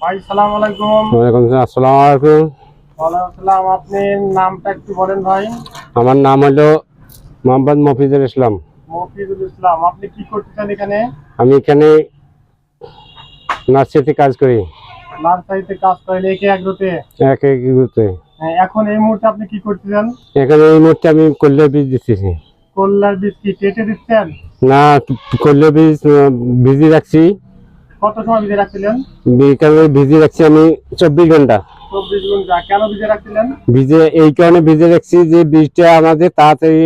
ভাই সালাম আলাইকুম। ওয়ালাইকুম আসসালাম। আলাইকুম। ওয়ালাইকুম আসসালাম। আপনি নামটা একটু বলেন ভাই। আমার নাম হলো মোহাম্মদ মফিজুল ইসলাম। মফিজুল ইসলাম। আপনি কি করতেছেন এখানে? আমি এখানে নার্সারিতে কাজ করি। নার্সারিতে কাজ করেন একে এগ্রোতে? এক এক ইউতে। হ্যাঁ, এখন এই মুহূর্তে আপনি কি করতেছেন? এখানে এই মুহূর্তে আমি কল্যাণ বীজ দিতেছি। কল্যাণ বীজ কি কেটে দিচ্ছেন? না, কল্যাণ বীজ ভিজি রাখছি। কত সময় ভিজে রাখছিলেন? বিকালে ভিজি রাখছি আমি 24 ঘন্টা। 24 ঘন্টা। কেন ভিজে রাখছিলেন? ভিজে এই কারণে ভিজে রাখছি যে বীজটা আমাদের তাড়াতাড়ি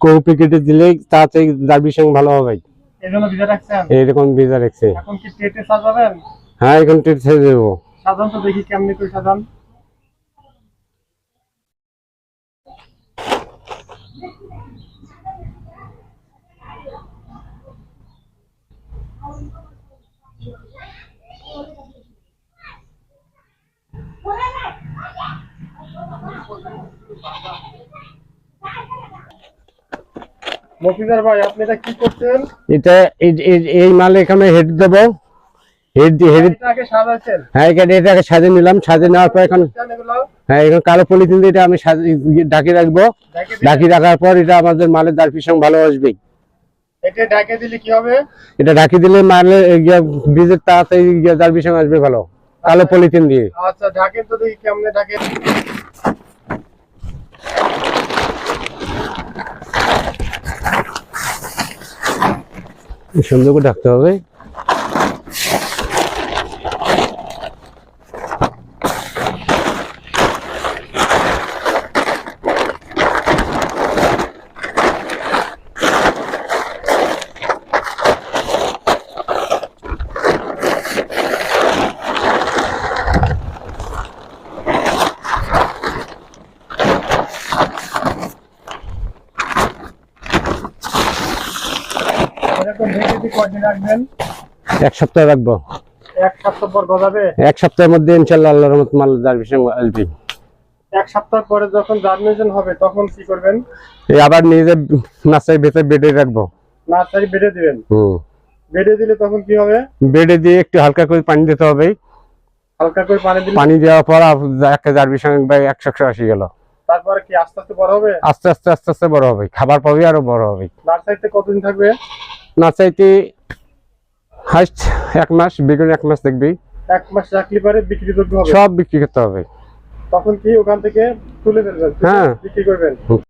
কপি কেটে দিলে তাড়াতাড়ি দাবির সঙ্গে ভালো হবে। এই জন্য ভিজে রাখছেন? এইরকম ভিজে রাখছি। এখন কি কেটে সাজাবেন? হ্যাঁ, এখন ছেড়ে দেবো। সাজান তো দেখি কেমনি করে সাজান। মফিজার ভাই, আপনি এটা কি করছেন? এটা এই মাল এখানে হেড দেবো। এটাকে সাজাচ্ছেন? হ্যাঁ, এটাকে সাজিয়ে নিলাম। সাজিয়ে নেওয়ার পর এখন এগুলো হ্যাঁ, এখন কালো পলিথিন দিয়ে এটা আমি ঢাকি রাখবো। ঢাকি রাখার পর এটা আমাদের মালের দারপির সঙ্গে ভালো আসবে। এটা ঢাকে দিলে কি হবে? এটা ঢাকি দিলে মালের বীজের তাড়াতাড়ি দারপির সঙ্গে আসবে ভালো, কালো পলিথিন দিয়ে। আচ্ছা, ঢাকেন তো দেখি কেমনে ঢাকেন। সুন্দর করে ঢাকতে হবে। এরকম ঢেকে দিয়ে কয়দিন রাখবেন? 1 সপ্তাহ রাখবো। 1 সপ্তাহ পর গজাবে? 1 সপ্তাহের মধ্যে ইনশাআল্লাহ আল্লাহর রহমতে মাল দারপির সঙ্গে আসবে। 1 সপ্তাহ পরে যখন জার্মিনেশন হবে তখন কি করবেন? এই আবার নিজে নার্সারির ভেতরে বেডে রাখবো। নার্সারি বেডে দিবেন? বেডে দিলে তখন কি হবে? বেডে দিয়ে একটু হালকা করে পানি দিতে হবে। হালকা করে পানি দিলে? পানি দেওয়ার পর একটা জারবির সঙ্গে 180 গেল। তারপরে কি আস্তে আস্তে বড় হবে? আস্তে আস্তে আস্তে আস্তে বড় হবে, খাবার পাবে আরো বড় হবে। নার্সারিতে কতদিন থাকবে? নার্সারিতে হাইস্ট 1 মাস, বেগুন 1 মাস দেখবি। 1 মাস রাখলে পরে বিক্রিযোগ্য হবে? সব বিক্রি করতে হবে। তখন কি ওখান থেকে তুলে ফেলবেন? হ্যাঁ, বিক্রি করবেন?